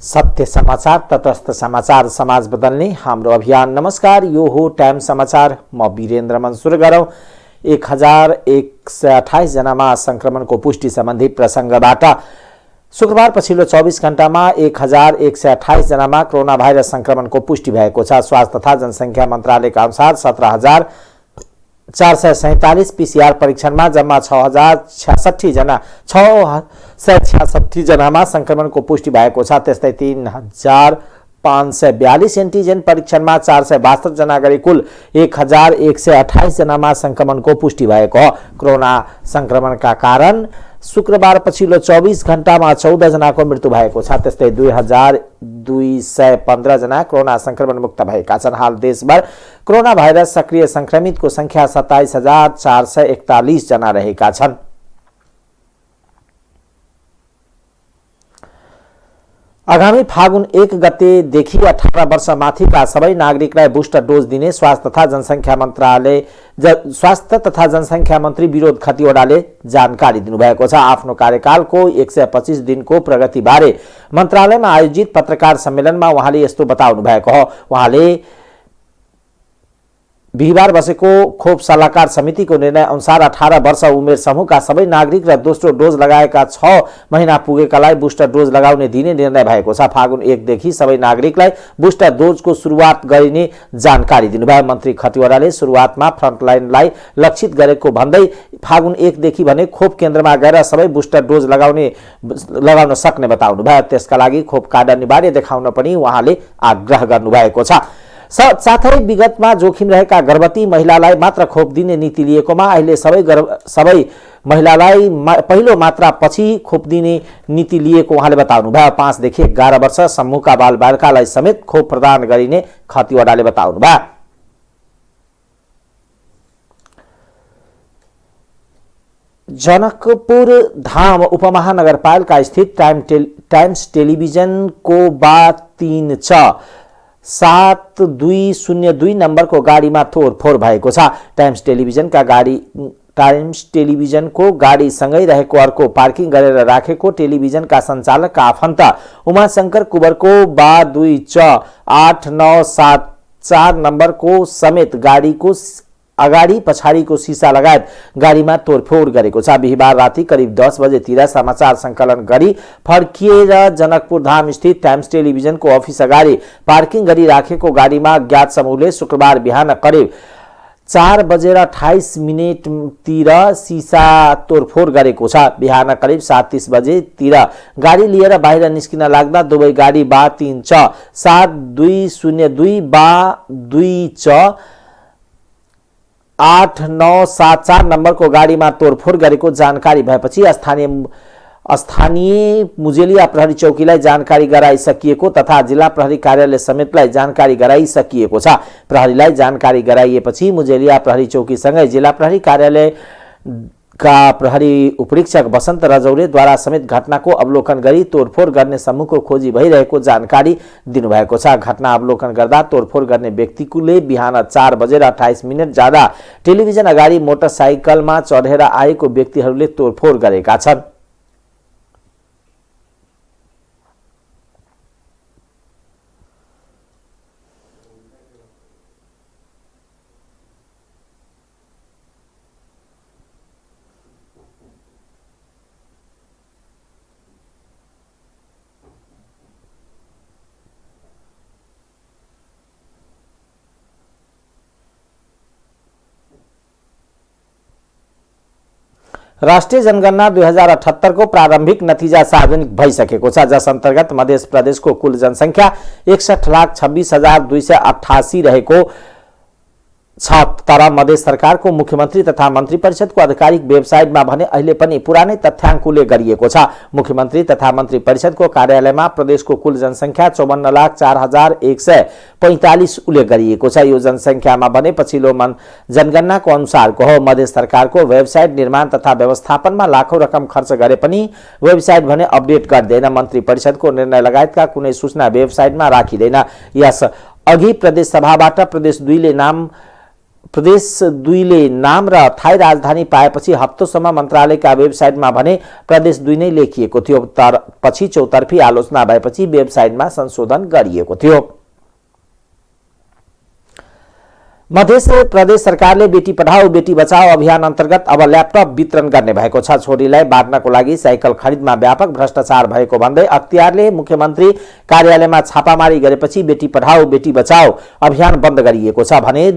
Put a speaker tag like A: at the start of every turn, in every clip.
A: सत्य समाचार, तटस्थ समाचार, समाज बदल्ने हाम्रो अभियान। नमस्कार, यो हो टाइम समाचार। म वीरेन्द्र मन्सुर गरौँ। 1128 जनामा संक्रमणको पुष्टि सम्बन्धी प्रसङ्गबाट शुक्रबार पछिल्लो 24 घण्टामा 1128 जनामा कोरोना भाइरस संक्रमणको पुष्टि भएको छ। स्वास्थ्य तथा जनसङ्ख्या मन्त्रालयका अनुसार 17,447 पीसीआर परीक्षणमा जम्मा 6,066 जनामा संक्रमणको पुष्टि भएको छ। त्यस्तै 3,542 एन्टिजेन परीक्षणमा 472 जना गरी कुल 1,128 जनामा संक्रमणको पुष्टि भएको हो। कोरोना संक्रमणका कारण शुक्रबार पछिल्लो 24 घण्टामा 14 जनाको मृत्यु भएको छ। त्यस्तै 2,215 जना कोरोना संक्रमण मुक्त भएका छन्। हाल देशभर कोरोना भाइरस सक्रिय संक्रमितको संख्या 27,441 जना रहेका छन्। आगामी फागुन 1 गतेदेखि 18 वर्ष माथिका सबै नागरिकलाई बुस्टर डोज दिने स्वास्थ्य तथा जनसङ्ख्या मन्त्री विनोद खतिवड़ाले जानकारी दिनुभएको छ। आफ्नो कार्यकालको 125 दिनको प्रगतिबारे मन्त्रालयमा आयोजित पत्रकार सम्मेलनमा उहाँले यस्तो बताउनु भएको हो। उहाँले बिहिबार बसेको खोप सल्लाहकार समितिको निर्णय अनुसार 18 वर्ष उमेर समूहका सबै नागरिक र दोस्रो डोज लगाएका 6 महिना पुगेकालाई बुस्टर डोज लगाउने दिने निर्णय भएको छ। फागुन 1 देखि सबै नागरिकलाई बुस्टर डोजको सुरुवात गरिने जानकारी दिनुभयो। मन्त्री खतिवड़ाले सुरुवातमा फ्रन्टलाइनलाई लक्षित गरेको भन्दै फागुन 1 देखि भने खोप केन्द्रमा गएर सबै बुस्टर डोज लगाउन सक्ने बताउनुभयो। त्यसका लागि खोप कार्ड अनिवार्य देखाउन पनि उहाँले आग्रह गर्नुभएको छ। साथै विगतमा जोखिम रहेका गर्भवती महिलालाई मात्र खोप दिने नीति लिएकोमा अहिले सबै महिलालाई पहिलो मात्रा पछि खोप दिने नीति लिएको उहाँले बताउनुभयो। 5 देखि 11 वर्ष समूहका बालबालिकालाई समेत खोप प्रदान गरिने खतिवड़ाले बताउनुभयो। जनकपुर धाम उपमहानगरपालिका स्थित टाइम्स टेलिभिजनको बा 7202 नम्बरको गाडीमा तोडफोड भएको छ। टाइम्स टेलिभिजनको गाडीसँगै रहेको अर्को पार्किङ गरेर राखेको टेलिभिजनका सञ्चालकका आफन्त उमाशंकर कुवरको बा 28974 नम्बरको समेत गाडीको अगाडि पछाडिको सिसा लगायत गाडीमा तोडफोड गरेको छ। बिहिबार राति करिब 10 बजेतिर समाचार सङ्कलन गरी फर्किएर जनकपुर धाम स्थित टाइम्स टेलिभिजनको अफिस अगाडि पार्किङ गरी राखेको गाडीमा ज्ञात समूहले शुक्रबार बिहान करिब 4:28 सिसा तोडफोड गरेको छ। बिहान करिब 7:30 बजेतिर गाडी लिएर बाहिर निस्किन लाग्दा दुवै गाडी बा 7202 बा 8974 नम्बरको गाडीमा तोडफोड गरेको जानकारी भएपछि स्थानीय मुजेलिया प्रहरी चौकीलाई जानकारी गराइसकिएको तथा जिल्ला प्रहरी कार्यालय समेतलाई जानकारी गराइसकिएको छ। प्रहरीलाई जानकारी गराइएपछि मुजेलिया प्रहरी चौकीसँगै जिल्ला प्रहरी कार्यालय का प्रहरी उपरीक्षक बसन्त रजौलेद्वारा समेत घटनाको अवलोकन गरी तोडफोड गर्ने समूहको खोजी भइरहेको जानकारी दिनुभएको छ। घटना अवलोकन गर्दा तोडफोड गर्ने व्यक्तिले बिहान 4:28 जाँदा टेलिभिजन अगाडि मोटरसाइकलमा चढेर आएको व्यक्तिहरूले तोडफोड गरेका छन्। राष्ट्रिय जनगणना 2078 को प्रारम्भिक नतिजा सार्वजनिक भइसकेको छ, जस अन्तर्गत मध्य प्रदेशको कुल जनसङ्ख्या 61,26,288 रहेको छ। तर मध्य सरकारको मुख्यमन्त्री तथा मन्त्री परिषदको आधिकारिक वेबसाइटमा भने अहिले पनि पुरानै तथ्याङ्कले गरिएको छ। मुख्यमन्त्री तथा मन्त्री परिषदको कार्यालयमा प्रदेशको कुल जनसङ्ख्या 54,04,145 उल्लेख गरिएको छ। यो जनसङ्ख्यामा भने पछिल्लो जनगणनाको अनुसारको हो। मध्य सरकारको वेबसाइट निर्माण तथा व्यवस्थापनमा लाखौं रकम खर्च गरे पनि वेबसाइट भने अपडेट गर्दैन। मन्त्री परिषदको निर्णय लगायतका कुनै सूचना वेबसाइटमा राखिँदैन। यस अघि प्रदेश सभाबाट प्रदेश 2 ले नाम प्रदेश 2 ले नाम र थाई राजधानी पाएपछि हप्तोसम्म मन्त्रालयका वेबसाइटमा भने प्रदेश 2 नै लेखिएको थियो। तर पछि चौतर्फी आलोचना भएपछि वेबसाइटमा संशोधन गरिएको थियो। मध्य प्रदेश सरकारले बेटी पढाओ बेटी बचाओ अभियान अन्तर्गत अब ल्यापटप वितरण गर्ने भएको छ। छोरीलाई बाँड्नको लागि साइकल खरिदमा व्यापक भ्रष्टाचार भएको भन्दै अख्तियारले मुख्यमन्त्री कार्यालयमा छापामारी गरेपछि बेटी पढाओ बेटी बचाओ अभियान बन्द गरिएको छ भने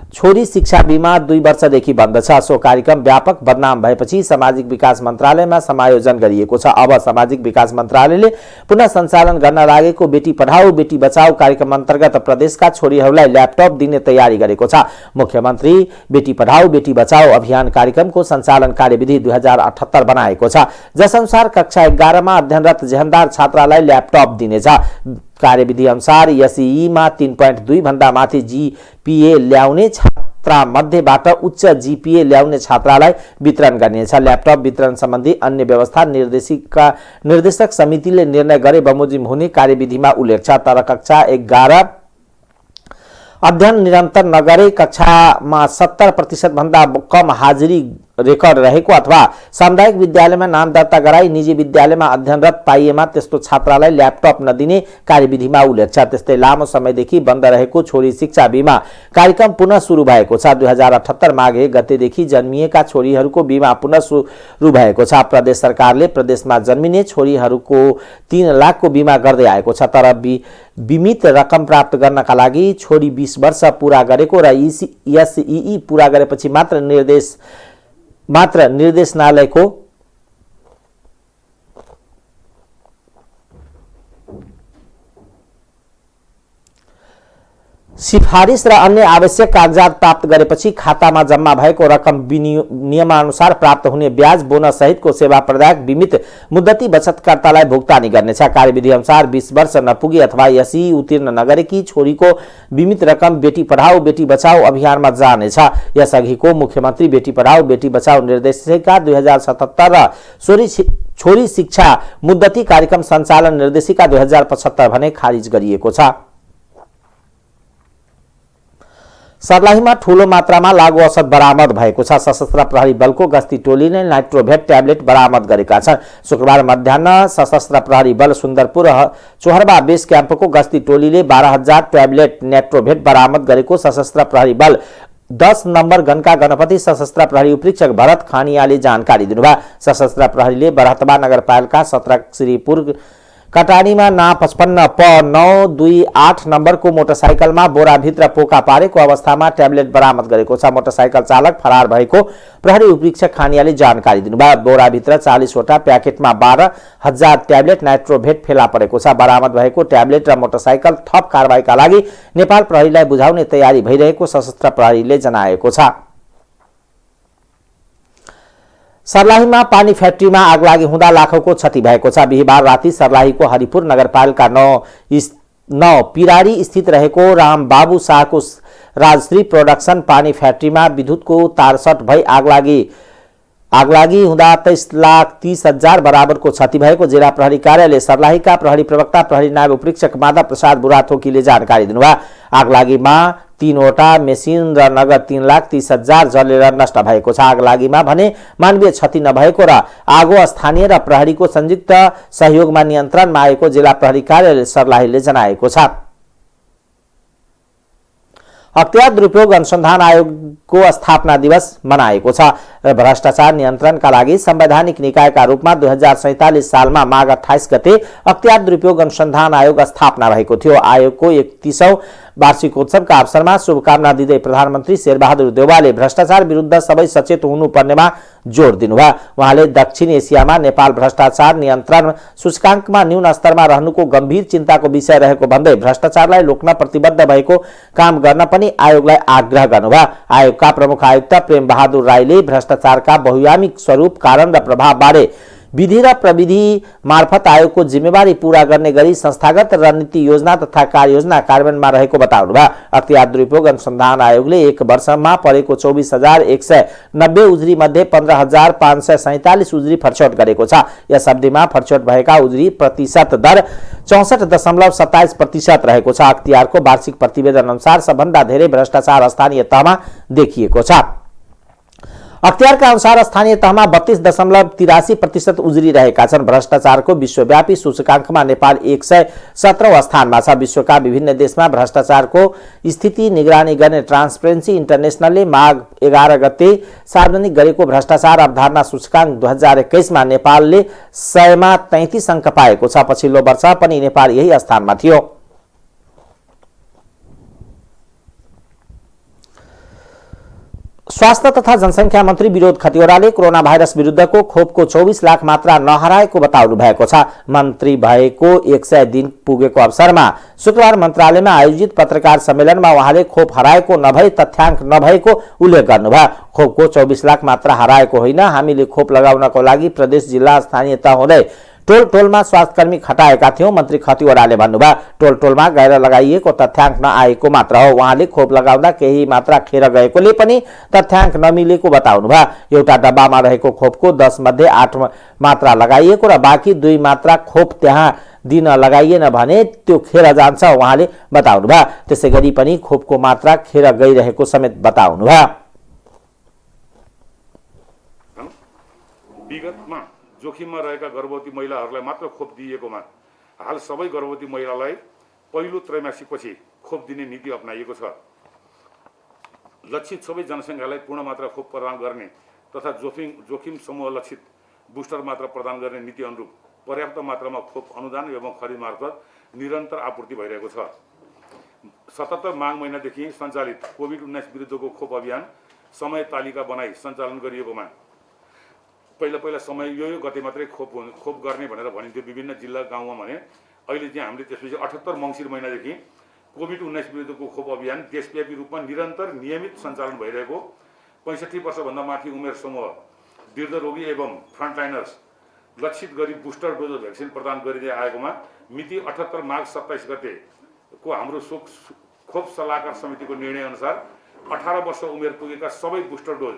A: छोरी शिक्षा बीमा 2 वर्षदेखि बन्द छ। सो कार्यक्रम व्यापक बदनाम भएपछि सामाजिक विकास मन्त्रालयमा समायोजन गरिएको छ। अब सामाजिक विकास मन्त्रालयले पुनः सञ्चालन गर्न लागेको बेटी पढाओ बेटी बचाओ कार्यक्रम अन्तर्गत प्रदेशका छोरीहरूलाई ल्यापटप दिने तयारी गरेको छ। मुख्यमन्त्री बेटी पढाओ बेटी बचाओ अभियान कार्यक्रमको सञ्चालन कार्यविधि 2078 बनाएको छ, जसअनुसार कक्षा 11 मा अध्ययनरत जेहन्दार छात्रालाई ल्यापटप दिनेछ। कार्यविधि अनुसार एसईमा 3.2 भन्दा माथि जीपीए ल्याउने छात्रा मध्येबाट उच्च जीपीए ल्याउने छात्रालाई वितरण गरिनेछ। ल्यापटप वितरण सम्बन्धी अन्य व्यवस्था निर्देशक समितिले निर्णय गरे बमोजिम हुने कार्यविधिमा उल्लेख छ। तर कक्षा 11 अध्ययन निरन्तर नगरे कक्षामा 70% भन्दा कम हाजिरी रेकर्ड रहेको अथवा सामुदायिक विद्यालयमा नाम दर्ता गराई निजी विद्यालयमा अध्ययनरत पाइएमा त्यस्तो छात्रालाई ल्यापटप नदिने कार्यविधिमा उल्लेख छ। त्यस्तै लामो समयदेखि बन्द रहेको छोरी शिक्षा बीमा कार्यक्रम पुनः सुरु भएको छ। 2078 माघ 1 गतेदेखि जन्मिएका छोरीहरूको बीमा पुनः सुरु भएको छ। प्रदेश सरकारले प्रदेशमा जन्मिने छोरीहरूको 3 लाखको बीमा गर्दै आएको छ। तर बीमित रकम प्राप्त गर्नका लागि छोरी 20 वर्ष पूरा गरेको र एसईई पूरा गरेपछि मात्र निर्देशनालयको सिफारिस र अन्य आवश्यक कागजात प्राप्त गरेपछि खातामा जम्मा भएको रकम नियमानुसार प्राप्त हुने ब्याज बोनस सहितको सेवा प्रदायक बीमित मुद्दती बचतकर्तालाई भुक्तानी गर्नेछ। कार्यविधि अनुसार 20 वर्ष नपुगी अथवा एसई उत्तीर्ण नगरेकी छोरीको बीमित रकम बेटी पढाओ बेटी बचाओ अभियानमा जानेछ। यसअघिको मुख्यमन्त्री बेटी पढाओ बेटी बचाओ निर्देशिका 2077 र छोरी शिक्षा मुद्दती कार्यक्रम सञ्चालन निर्देशिका 2075 भने खारिज गरिएको छ। सर्लाहीमा ठूलो मात्रामा लागू औषध बरामद भएको छ। सशस्त्र प्रहरी बलको गस्ती टोलीले नाइट्रोभेट ट्याब्लेट बरामद गरेका छन्। शुक्रबार मध्याह्न सशस्त्र प्रहरी बल सुन्दरपुर चोहरबा बेस क्याम्पको गस्ती टोलीले 12,000 ट्याब्लेट नाइट्रोभेट बरामद गरेको सशस्त्र प्रहरी बल 10 नम्बर गणका गणपति सशस्त्र प्रहरी उपरीक्षक भरत खानियाले जानकारी दिनुभयो। सशस्त्र प्रहरीले बरहतबा नगरपालिका 17 श्रीपुर कटानीमा ना 55 प 928 नम्बरको मोटरसाइकलमा बोराभित्र पोका पारेको अवस्थामा ट्याब्लेट बरामद गरेको छ। मोटरसाइकल चालक फरार भएको प्रहरी उपरीक्षक खानियाले जानकारी दिनुभयो। बोराभित्र 40 वटा प्याकेटमा 12,000 ट्याब्लेट नाइट्रोभेट फेला परेको छ। बरामद भएको ट्याब्लेट र मोटरसाइकल थप कारबाहीका लागि नेपाल प्रहरीलाई बुझाउने तयारी भइरहेको सशस्त्र प्रहरीले जनाएको छ। सर्लाहीमा पानी फ्याक्ट्रीमा आगलागी हुँदा लाखौंको क्षति भएको छ। बिहीबार राति सर्लाहीको हरिपुर नगरपालिका 9 पिराडी स्थित रहेको रामबाबु शाहको राजश्री प्रोडक्सन पानी फ्याक्ट्रीमा विद्युतको तार सर्ट भई आगलागी हुँदा 23,30,000 बराबरको क्षति भएको जिल्ला प्रहरी कार्यालय सर्लाहीका प्रहरी प्रवक्ता प्रहरी नायब उपरीक्षक माधव प्रसाद बुढाथोकीले जानकारी दिनुभयो। आगलागीमा 3 वटा मेसिन र नगद 3,30,000 जलेर नष्ट भएको छ। आगलागीमा भने मानवीय क्षति नभएको र आगो स्थानीय र प्रहरीको संयुक्त सहयोगमा नियन्त्रणमा आएको जिल्ला प्रहरी कार्यालय सर्लाहीले जनाएको छ। अख्तियार दुरुपयोग अनुसन्धान आयोगको स्थापना दिवस मनाएको छ। भ्रष्टाचार नियन्त्रणका लागि संवैधानिक निकायका रूपमा 2047 सालमा माघ 28 गते अख्तियार दुरुपयोग अनुसन्धान आयोग स्थापना भएको थियो। आयोगको 31औं वार्षिकोत्सवका अवसरमा शुभकामना दिँदै प्रधानमन्त्री शेरबहादुर देउवाले भ्रष्टाचार विरुद्ध सबै सचेत हुनुपर्नेमा जोड दिनुभयो। उहाँले दक्षिण एसियामा नेपाल भ्रष्टाचार नियन्त्रण सूचकाङ्कमा न्यून स्तरमा रहनुको गम्भीर चिन्ताको विषय रहेको भन्दै भ्रष्टाचारलाई रोक्न प्रतिबद्ध भएको काम गर्न पनि आयोगलाई आग्रह गर्नुभयो। आयोगका प्रमुख आयुक्त प्रेम बहादुर राईले भ्रष्टाचारका बहुआयामिक स्वरूप कारण र प्रभावबारे विधि र प्रविधि मार्फत आयोगको जिम्मेवारी पूरा गर्ने गरी संस्थागत रणनीति योजना तथा कार्ययोजना कार्यान्वयनमा रहेको बताउनुभयो। अख्तियार दुरुपयोग अनुसन्धान आयोगले एक वर्षमा परेको 24,190 उजुरी मध्ये 15,547 उजुरी फरछोट गरेको छ। यस अवधिमा फरछोट भएका उजुरी प्रतिशत दर 64.27% रहेको छ। अख्तियारको वार्षिक प्रतिवेदन अनुसार सबभन्दा धेरै भ्रष्टाचार स्थानीय तहमा देखिएको छ। अख्तियारका अनुसार स्थानीय तहमा 32.83% उजुरी रहेका छन्। भ्रष्टाचारको विश्वव्यापी सूचकाङ्कमा नेपाल 117औं स्थानमा छ। विश्वका विभिन्न देशमा भ्रष्टाचारको स्थिति निगरानी गर्ने ट्रान्सपरेन्सी इन्टरनेसनलले माघ 11 गते सार्वजनिक गरेको भ्रष्टाचार अवधारणा सूचकाङ्क 2021 मा नेपालले 100मा 33 अङ्क पाएको छ। पछिल्लो वर्ष पनि नेपाल यही स्थानमा थियो। स्वास्थ्य तथा जनसङ्ख्या मन्त्री विनोद खतिवड़ाले कोरोना भाइरस विरुद्धको खोपको 24 लाख मात्रा नहराएको बताउनु भएको छ। मन्त्री भएको 100 दिन पुगेको अवसरमा शुक्रबार मन्त्रालयमा आयोजित पत्रकार सम्मेलनमा उहाँले खोप हराएको नभई तथ्याङ्क नभएको उल्लेख गर्नुभयो। खोपको 24 लाख मात्रा हराएको होइन, हामीले खोप लगाउनको लागि प्रदेश, जिल्ला, स्थानीय तह हुँदै टोल टोलमा स्वास्थ्यकर्मी खटाएका थियौं। मन्त्री खतिवड़ाले भन्नुभयो, टोल टोलमा गएर लगाइएको तथ्याङ्क नआएको मात्र हो। उहाँले खोप लगाउँदा केही मात्रा खेर गएकोले पनि तथ्याङ्क नमिलेको बताउनुभयो। एउटा डब्बामा रहेको खोपको 10 मध्ये 8 मात्रा लगाइएको र बाँकी 2 मात्रा खोप त्यहाँ दिन लगाइएन भने त्यो खेर जान्छ उहाँले बताउनुभयो। त्यसैगरी पनि खोपको मात्रा खेर गइरहेको समेत बताउनुभयो।
B: विगतमा जोखिममा रहेका गर्भवती महिलाहरूलाई मात्र खोप दिइएकोमा हाल सबै गर्भवती महिलालाई पहिलो त्रैमासिकपछि खोप दिने नीति अपनाइएको छ। लक्षित सबै जनसङ्ख्यालाई पूर्ण मात्रा खोप प्रदान गर्ने तथा जोखिम समूह लक्षित बुस्टर मात्रा प्रदान गर्ने नीति अनुरूप पर्याप्त मात्रामा खोप अनुदान एवं खरिद मार्फत निरन्तर आपूर्ति भइरहेको छ। 77 माघ महिनादेखि सञ्चालित कोभिड-19 विरुद्धको खोप अभियान समय तालिका बनाई सञ्चालन गरिएकोमा पहिला समय यो गते मात्रै खोप गर्ने भनेर भनिन्थ्यो विभिन्न जिल्ला गाउँमा भने अहिले चाहिँ हामीले त्यसपछि 78 मङ्सिर महिनादेखि कोभिड-19 विरुद्धको खोप अभियान देशव्यापी रूपमा निरन्तर नियमित सञ्चालन भइरहेको 65 वर्षभन्दा माथि उमेर समूह, वृद्ध रोगी एवं फ्रन्टलाइनर्स लक्षित गरी बुस्टर डोज भ्याक्सिन प्रदान गरिँदै आएकोमा मिति 78 माघ 27 गतेको हाम्रो खोप सल्लाहकार समितिको निर्णय अनुसार 18 वर्ष उमेर पुगेका सबै बुस्टर डोज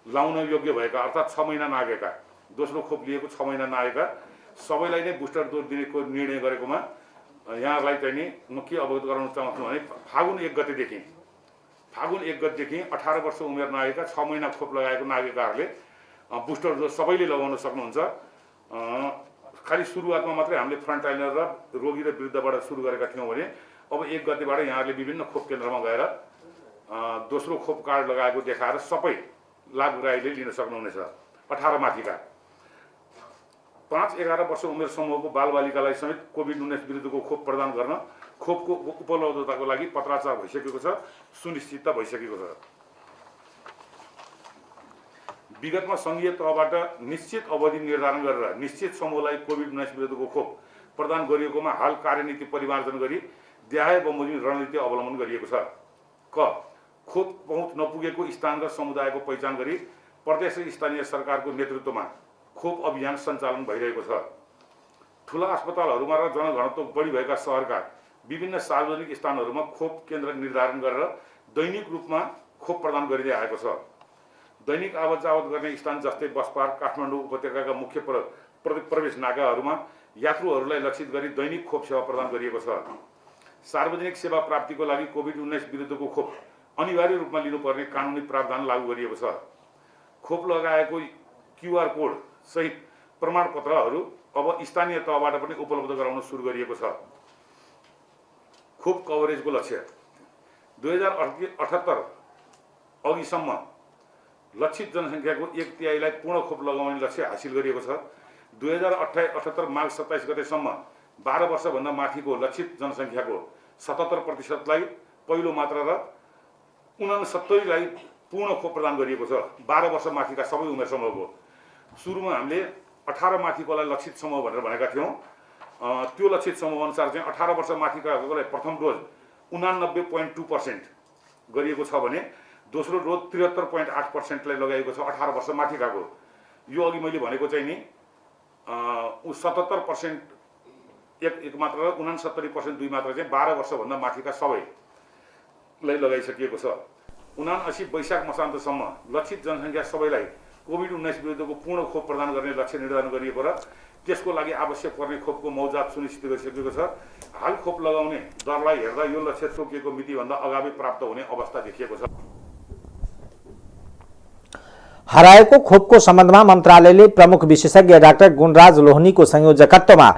B: लाउन योग्य भएका अर्थात् 6 महिना नागेका, दोस्रो खोप लिएको 6 महिना नागेका सबैलाई नै बुस्टर डोज दिनेको निर्णय गरेकोमा यहाँलाई चाहिँ नि म के अवगत गराउन चाहन्छु भने फागुन 1 गतेदेखि 18 वर्ष उमेर नागेका 6 महिना खोप लगाएको नागेकाहरूले बुस्टर डोज सबैले लगाउन सक्नुहुन्छ। खालि सुरुवातमा मात्रै हामीले फ्रन्टलाइनर र रोगी र वृद्धबाट सुरु गरेका थियौँ भने अब 1 गतेबाट यहाँहरूले विभिन्न खोप केन्द्रमा गएर दोस्रो खोप कार्ड लगाएको देखाएर सबै लाभग्राहीले लिन सक्नुहुनेछ। 18 माथिका 5-11 वर्ष उमेर समूहको बालबालिकालाई समेत कोभिड-19 विरुद्धको खोप प्रदान गर्न खोपको उपलब्धताको लागि पत्राचार भइसकेको छ, सुनिश्चितता भइसकेको छ। विगतमा सङ्घीय तहबाट निश्चित अवधि निर्धारण गरेर निश्चित समूहलाई कोभिड-19 विरुद्धको खोप प्रदान गरिएकोमा हाल कार्यनीति परिमार्जन गरी देहाय बमोजिम रणनीति अवलम्बन गरिएको छ। क खोप पहुँच नपुगेको स्थान र समुदायको पहिचान गरी प्रदेश र स्थानीय सरकारको नेतृत्वमा खोप अभियान सञ्चालन भइरहेको छ। ठुला अस्पतालहरूमा र जनघनत्व बढी भएका सहरका विभिन्न सार्वजनिक स्थानहरूमा खोप केन्द्र निर्धारण गरेर दैनिक रूपमा खोप प्रदान गरिँदै आएको छ। दैनिक आवत जावत गर्ने स्थान जस्तै बस पार्क, काठमाडौँ उपत्यकाका मुख्य प्रवेश नाकाहरूमा यात्रुहरूलाई लक्षित गरी दैनिक खोप सेवा प्रदान गरिएको छ। सार्वजनिक सेवा प्राप्तिको लागि कोभिड-19 विरुद्धको खोप अनिवार्य रूपमा लिनुपर्ने कानुनी प्रावधान लागू गरिएको छ। खोप लगाएको QR कोड सहित प्रमाणपत्रहरू अब स्थानीय तहबाट पनि उपलब्ध गराउन सुरु गरिएको छ। खोप कभरेजको लक्ष्य 2078 अघिसम्म लक्षित जनसङ्ख्याको 1/3लाई पूर्ण खोप लगाउने लक्ष्य हासिल गरिएको छ। 2078 माघ 27 गतेसम्म 12 वर्षभन्दा माथिको लक्षित जनसङ्ख्याको 77%लाई पहिलो मात्रा र 69लाई पूर्ण खोप प्रदान गरिएको छ। 12 वर्ष माथिका सबै उमेर समूहको सुरुमा हामीले 18 माथिकोलाई लक्षित समूह भनेर भनेका थियौँ। त्यो लक्षित समूह अनुसार चाहिँ 18 वर्ष माथिकालाई प्रथम डोज 89.2% गरिएको छ भने दोस्रो डोज 73.8%लाई लगाइएको छ 18 वर्ष माथिकाको। यो अघि मैले भनेको चाहिँ नि 77% एक मात्र र 69% 2 मात्र चाहिँ 12 वर्षभन्दा माथिका सबैलाई लगाइसकिएको छ। 79 वैशाख मसान्तसम्म लक्षित जनसङ्ख्या सबैलाई कोभिड-19 विरुद्धको पूर्ण खोप प्रदान गर्ने लक्ष्य निर्धारण गरिएको र त्यसको लागि आवश्यक पर्ने खोपको मौजात सुनिश्चित गरिसकेको छ। हाल खोप लगाउने दरलाई हेर्दा यो लक्ष्य तोकिएको मितिभन्दा अगावै प्राप्त हुने अवस्था देखिएको छ।
A: हराएको खोपको सम्बन्धमा मन्त्रालयले प्रमुख विशेषज्ञ डाक्टर गुणराज लोहनीको संयोजकत्वमा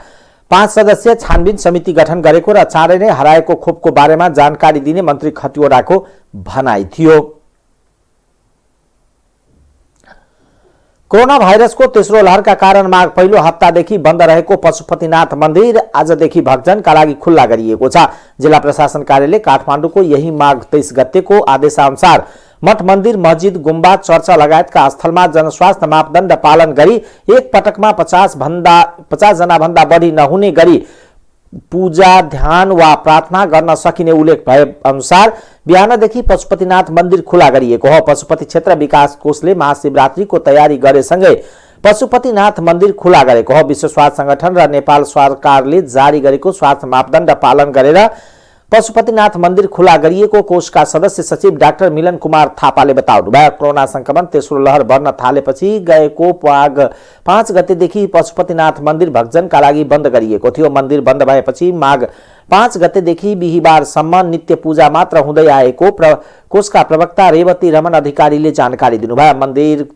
A: 5 सदस्यीय छानबिन समिति गठन गरेको र चाँडै नै हराएको खोपको बारेमा जानकारी दिने मन्त्री खतिवड़ाको भनाइ थियो। कोरोना भाइरसको तेस्रो लहरका कारण माघ पहिलो हप्तादेखि बन्द रहेको पशुपतिनाथ मन्दिर आजदेखि भक्तजनका लागि खुल्ला गरिएको छ। जिल्ला प्रशासन कार्यालय काठमाडौँको यही माघ 23 गतेको आदेशअनुसार मठ मन्दिर मस्जिद गुम्बा चर्च लगायतका स्थलमा जनस्वास्थ्य मापदण्ड पालन गरी एक पटकमा 50 जनाभन्दा बढी नहुने गरी पूजा ध्यान वा प्रार्थना गर्न सकिने उल्लेख भए अनुसार बिहानदेखि पशुपतिनाथ मन्दिर खुला गरिएको हो। पशुपति क्षेत्र विकास कोषले महाशिवरात्रिको तयारी गरेसँगै पशुपतिनाथ मन्दिर खुला गरेको हो। विश्व स्वास्थ्य संगठन र नेपाल सरकारले जारी गरेको स्वास्थ्य मापदण्ड पालन गरेर पशुपतिनाथ मन्दिर खुला गरिएको कोषका सदस्य सचिव डाक्टर मिलन कुमार थापाले बताउनुभयो। कोरोना संक्रमण तेस्रो लहर बढ्न थालेपछि गएको माघ 5 गतेदेखि पशुपतिनाथ मन्दिर भक्तजनका लागि बन्द गरिएको थियो। मन्दिर बन्द भएपछि माघ 5 गतेदेखि बिहिबारसम्म नित्य पूजा मात्र हुँदै आएको कोषका प्रवक्ता रेवती रमन अधिकारीले जानकारी दिनुभयो। मन्दिर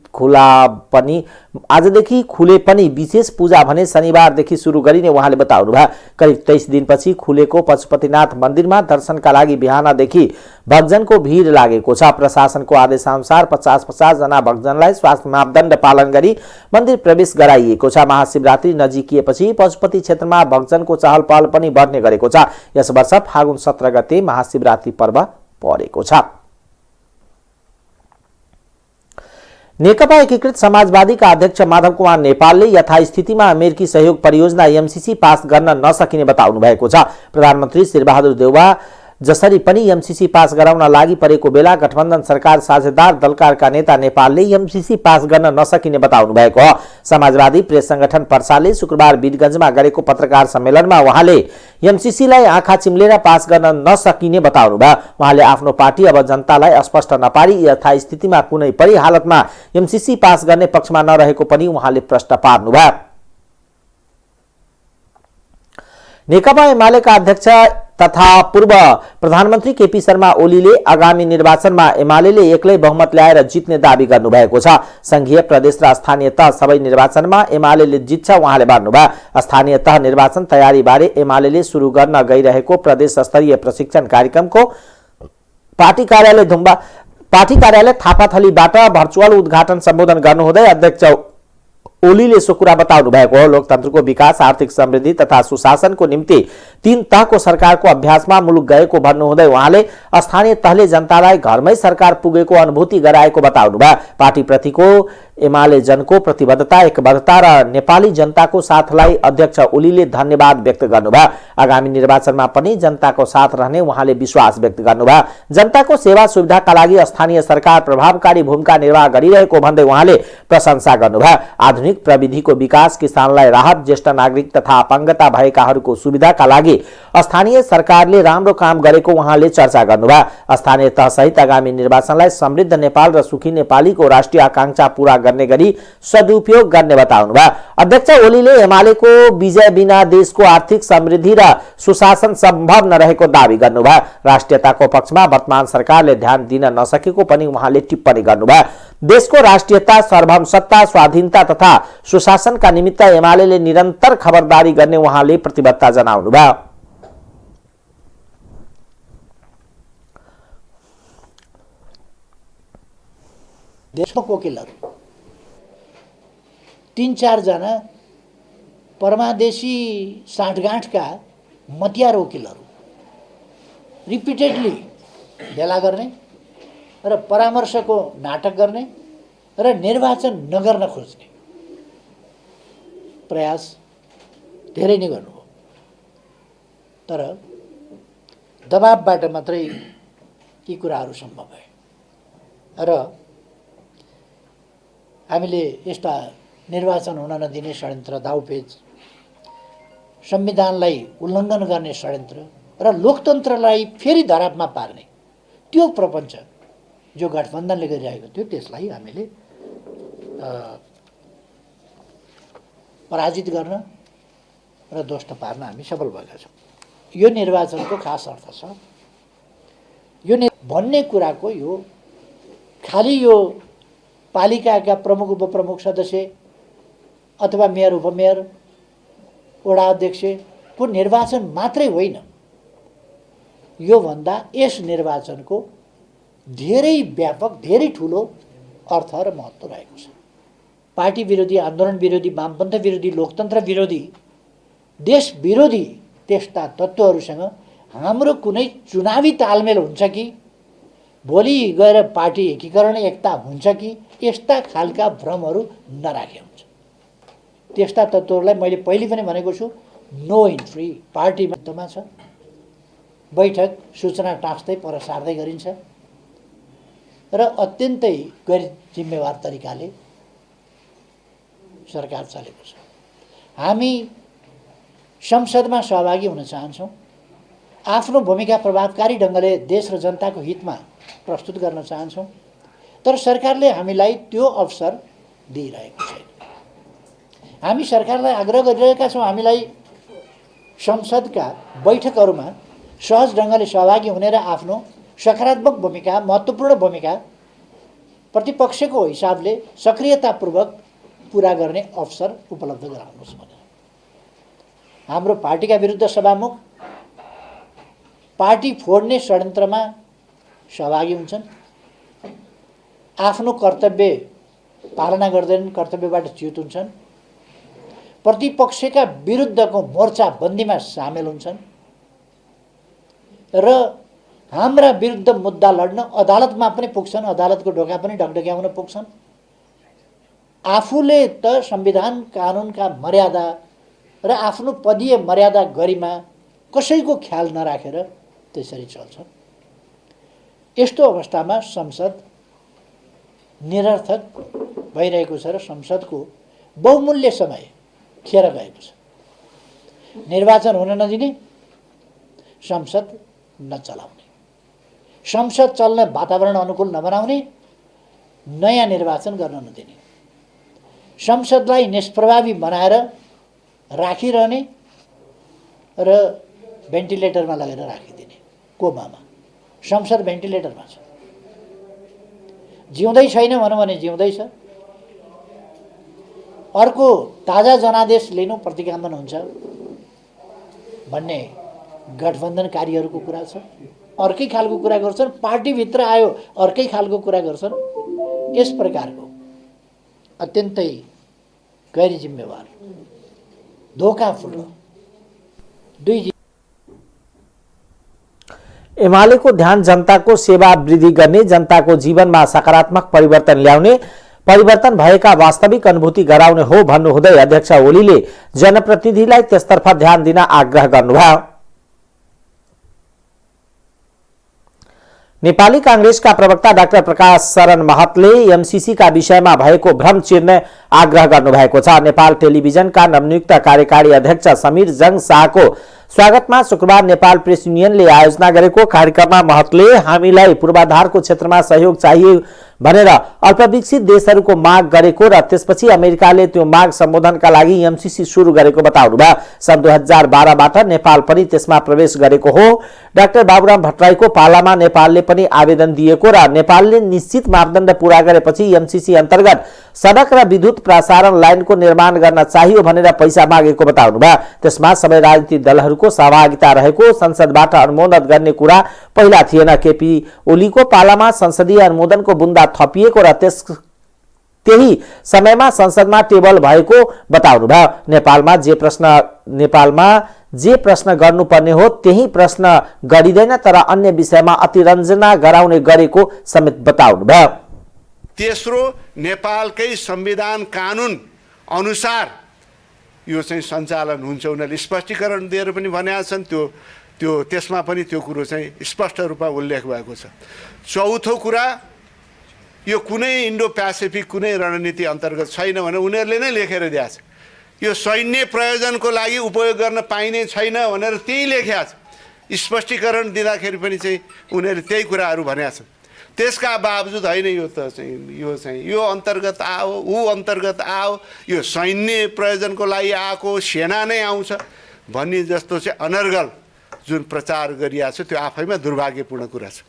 A: आजदेखि खुले पनि विशेष पूजा भने शनिबारदेखि सुरु गरिने उहाँले बताउनुभयो। करिब 23 दिनपछि खुलेको पशुपतिनाथ मन्दिरमा दर्शनका लागि बिहानदेखि भक्तजनको भीड लागेको छ। प्रशासनको आदेशअनुसार 50-50 जना भक्तजनलाई स्वास्थ्य मापदण्ड पालन गरी मन्दिर प्रवेश गराइएको छ। महाशिवरात्रि नजिकिएपछि पशुपति क्षेत्रमा भक्तजनको चहल पहल पनि बढ्ने गरेको छ। यस वर्ष फागुन 17 गते महाशिवरात्रि पर्व परेको छ। नेकपा एकीकृत समाजवादीका अध्यक्ष माधव कुमार नेपालले यथास्थितिमा अमेरिकी सहयोग परियोजना एमसीसी पास गर्न नसकिने बताउनु भएको छ। प्रधानमन्त्री शेरबहादुर देउवा जसरी पनि एमसीसी पास गराउन लागि परेको बेला गठबन्धन सरकार साझेदार दलका नेता नेपालले एमसीसी पास गर्न नसकिने बताउनु भएको हो। समाजवादी प्रेस संगठन पर्साले शुक्रबार वीरगञ्जमा गरेको पत्रकार सम्मेलनमा उहाँले एमसीसीलाई आँखा चिम्लेर पास गर्न नसकिने बताउनु भयो। उहाँले आफ्नो पार्टी अब जनतालाई स्पष्ट नपारी यथास्थितिमा कुनै पनि हालतमा एमसीसी पास गर्ने पक्षमा नरहेको पनि उहाँले प्रश्न पार्नुभयो। नेकपा एमालेका अध्यक्ष तथा पूर्व प्रधानमन्त्री केपी शर्मा ओलीले आगामी निर्वाचनमा एमालेले एक्लै बहुमत ल्याएर जित्ने दावी गर्नुभएको छ। संघीय प्रदेश र स्थानीय तह सबै निर्वाचनमा एमालेले जित्छ उहाँले भन्नुभयो। स्थानीय तह निर्वाचन तयारी बारे एमालेले सुरु गर्न गइरहेको प्रदेश स्तरीय प्रशिक्षण कार्यक्रमको पार्टी कार्यालय थापाथलीबाट भर्चुअल उद्घाटन सम्बोधन गर्नुहुँदै अध्यक्ष ओलीले सो कुरा बताउनु भएको हो। लोकतन्त्रको विकास आर्थिक समृद्धि तथा सुशासनको निम्ति 3 तहको सरकारको अभ्यासमा मुलुक गएको भन्नुहुँदै उहाँले स्थानीय तहले जनतालाई घरमै सरकार पुगेको अनुभूति गराएको बताउनु भयो। पार्टीप्रतिको एमाले जनको प्रतिबद्धता एकबद्धता र नेपाली जनताको साथलाई अध्यक्ष ओलीले धन्यवाद व्यक्त गर्नुभयो। आगामी निर्वाचनमा पनि जनताको साथ रहने उहाँले विश्वास व्यक्त गर्नुभयो। जनताको सेवा सुविधाका लागि स्थानीय सरकार प्रभावकारी भूमिका निर्वाह गरिरहेको भन्दै उहाँले प्रशंसा गर्नुभयो। आधुनिक प्रविधिको विकास, किसानलाई राहत, ज्येष्ठ नागरिक तथा अपाङ्गता भएकाहरूको सुविधाका लागि स्थानीय सरकारले राम्रो काम गरेको उहाँले चर्चा गर्नुभयो। स्थानीय तह सहित आगामी निर्वाचनलाई समृद्ध नेपाल र सुखी नेपालीको राष्ट्रिय आकांक्षा पूरा गर्ने गरी सदुपयोग गर्ने बताउनुभयो। अध्यक्ष ओलीले एमालेको विजय बिना देशको आर्थिक समृद्धि र सुशासन सम्भव नरहेको दावी गर्नुभयो। राष्ट्रियताको पक्षमा वर्तमान सरकारले ध्यान दिन नसकेको पनि उहाँले टिप्पणी गर्नुभयो। देशको राष्ट्रियता, सार्वभौमसत्ता, स्वाधीनता तथा सुशासनका निमित्त एमालेले निरन्तर खबरदारी गर्ने उहाँले प्रतिबद्धता जनाउनुभयो।
C: देशको वकिलहरू 3-4 जना परमादेशी साँठगाँठका मतियार वकिलहरू रिपिटेडली भेला गर्ने र परामर्शको नाटक गर्ने र निर्वाचन नगर्न खोज्ने प्रयास धेरै नै गर्नुभयो। तर दबाबबाट मात्रै यी कुराहरू सम्भव भए र हामीले यस्ता निर्वाचन हुन नदिने षड्यन्त्र, दाउपेच, संविधानलाई उल्लङ्घन गर्ने षड्यन्त्र र लोकतन्त्रलाई फेरि धरापमा पार्ने त्यो प्रपञ्च जो गठबन्धनले गरिरहेको थियो, त्यसलाई हामीले पराजित गर्न र ध्वस्त पार्न हामी सफल भएका छौँ। यो निर्वाचनको खास अर्थ छ। यो भन्ने कुराको यो खालि यो पालिकाका प्रमुख उपप्रमुख सदस्य अथवा मेयर उपमेयर वडा अध्यक्षको निर्वाचन मात्रै होइन, योभन्दा यस निर्वाचनको धेरै व्यापक, धेरै ठुलो अर्थ र महत्त्व रहेको छ। पार्टी विरोधी, आन्दोलन विरोधी, वामपन्थ विरोधी, लोकतन्त्र विरोधी, देश विरोधी त्यस्ता तत्त्वहरूसँग हाम्रो कुनै चुनावी तालमेल हुन्छ कि, भोलि गएर पार्टी एकीकरण एकता हुन्छ कि, यस्ता खालका भ्रमहरू नराखे हुन्छ। त्यस्ता तत्त्वहरूलाई मैले पहिले पनि भनेको छु, नो इन्ट्री। पार्टी महत्त्वमा छ, बैठक सूचना टाँस्दै पर सार्दै गरिन्छ र अत्यन्तै गैर जिम्मेवार तरिकाले सरकार चलेको छ। हामी संसदमा सहभागी हुन चाहन्छौँ, आफ्नो भूमिका प्रभावकारी ढङ्गले देश र जनताको हितमा प्रस्तुत गर्न चाहन्छौँ, तर सरकारले हामीलाई त्यो अवसर दिइरहेको छैन। हामी सरकारलाई आग्रह गरिरहेका छौँ, हामीलाई संसदका बैठकहरूमा सहज ढङ्गले सहभागी हुने र आफ्नो सकारात्मक भूमिका, महत्त्वपूर्ण भूमिका प्रतिपक्षको हिसाबले सक्रियतापूर्वक पुरा गर्ने अवसर उपलब्ध गराउनुहोस् भनेर। हाम्रो पार्टीका विरुद्ध सभामुख पार्टी फोड्ने षड्यन्त्रमा सहभागी हुन्छन्, आफ्नो कर्तव्य पालना गर्दैनन्, कर्तव्यबाट च्युत हुन्छन्, प्रतिपक्षका विरुद्धको मोर्चाबन्दीमा सामेल हुन्छन् र हाम्रा विरुद्ध मुद्दा लड्न अदालतमा पनि पुग्छन्, अदालतको ढोका पनि ढकढक्याउन पुग्छन्। आफूले त संविधान कानुनका मर्यादा र आफ्नो पदीय मर्यादा गरिमा कसैको ख्याल नराखेर त्यसरी चल्छन्। यस्तो अवस्थामा संसद निरर्थक भइरहेको छ र संसदको बहुमूल्य समय खेर गएको छ। निर्वाचन हुन नदिने, संसद नचलाउने, संसद चल्ने वातावरण अनुकूल नबनाउने, नयाँ निर्वाचन गर्न नदिने, संसदलाई निष्प्रभावी बनाएर राखिरहने र भेन्टिलेटरमा लगेर राखिदिने। कोमामा संसद भेन्टिलेटरमा छ, जिउँदै छैन भनौँ भने जिउँदैछ। अर्को ताजा जनादेश लिनु प्रतिकामन हुन्छ भन्ने गठबन्धनकारीहरूको कुरा छ। अर्कै खालको कुरा गर्छन्, पार्टीभित्र आयो अर्कै खालको कुरा गर्छन्। यस प्रकारको अत्यन्तै गैर जिम्मेवार, धोकाफुलो
A: एमालेको ध्यान जनताको सेवा वृद्धि गर्ने, जनताको जीवनमा सकारात्मक परिवर्तन ल्याउने, परिवर्तन भएका वास्तविक अनुभूति गराउने हो भन्नुहुँदै अध्यक्ष ओलीले जनप्रतिनिधिलाई त्यसतर्फ ध्यान दिन आग्रह गर्नुभयो। नेपाली कांग्रेसका प्रवक्ता डाक्टर प्रकाश शरण महतले एमसीसीका विषयमा भएको भ्रम चिर्ने आग्रह गर्नुभएको छ। नेपाल टेलिभिजनका नवनियुक्त कार्यकारी अध्यक्ष समीर जङ शाहको स्वागतमा शुक्रबार नेपाल प्रेस युनियनले आयोजना गरेको कार्यक्रममा महतले हामीलाई पूर्वाधारको क्षेत्रमा सहयोग चाहिए भनेर अल्पविकसित देशहरूको माग गरेको र त्यसपछि अमेरिकाले त्यो माग सम्बोधनका लागि एमसीसी सुरु गरेको बताउनुभयो। सन् 2012बाट नेपाल पनि त्यसमा प्रवेश गरेको हो। डाक्टर बाबुराम भट्टराईको पालामा नेपालले पनि आवेदन दिएको र नेपालले निश्चित मापदण्ड पूरा गरेपछि एमसीसी अन्तर्गत सडक र विद्युत प्रसारण लाइनको निर्माण गर्न चाहियो भनेर पैसा मागेको बताउनुभयो। त्यसमा सबै राजनीतिक दलहरूको सहभागिता रहेको, संसदबाट अनुमोदन गर्ने कुरा पहिला थिएन। केपी ओलीको पालामा संसदीय अनुमोदनको बुन्दा थपिएको र त्यही समयमा संसदमा टेबल भएको बताउनुभयो। नेपालमा जे प्रश्न गर्नुपर्ने हो त्यही प्रश्न गरिँदैन, तर अन्य विषयमा अतिरञ्जना गराउने गरेको समेत बताउनुभयो।
D: तेस्रो, नेपालकै संविधान कानुन अनुसार यो चाहिँ सञ्चालन हुन्छ। उनीहरूले स्पष्टीकरण दिएर पनि भनेका छन्, त्यसमा पनि त्यो कुरो चाहिँ स्पष्ट रूपमा उल्लेख भएको छ। चौथो कुरा, यो कुनै इन्डो पेसिफिक कुनै रणनीति अन्तर्गत छैन भनेर उनीहरूले नै लेखेर दिएको छ। यो सैन्य प्रयोजनको लागि उपयोग गर्न पाइने छैन भनेर त्यही लेखेको छ। स्पष्टीकरण दिँदाखेरि पनि चाहिँ उनीहरूले त्यही कुराहरू भनेका छन्। त्यसका बावजुद होइन यो अन्तर्गत आओ ऊ अन्तर्गत आओ, यो सैन्य प्रयोजनको लागि आएको सेना नै आउँछ भन्ने जस्तो चाहिँ अनर्गल जुन प्रचार गरिएको छ त्यो आफैमा दुर्भाग्यपूर्ण कुरा छ।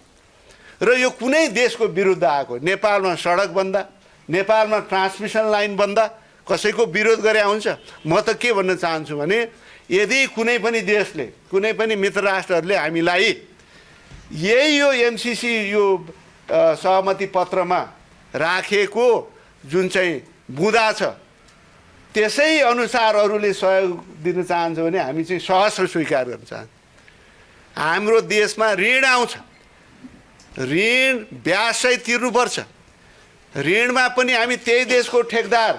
D: र यो कुनै देशको विरुद्ध आएको, नेपालमा सडक बन्दा, नेपालमा ट्रान्समिसन लाइन बन्दा कसैको विरोध गरे हुन्छ? म त के भन्न चाहन्छु भने यदि कुनै पनि देशले, कुनै पनि मित्र राष्ट्रहरूले हामीलाई यही यो एमसिसी यो सहमति पत्रमा राखेको जुन चाहिँ बुँदा छ त्यसै अनुसार अरूले सहयोग दिन चाहन्छ भने हामी चाहिँ सहर्ष स्वीकार गर्न चाहन्छौँ। हाम्रो देशमा ऋण आउँछ, ऋण ब्याजसहित तिर्नुपर्छ। ऋणमा पनि हामी त्यही देशको ठेकदार,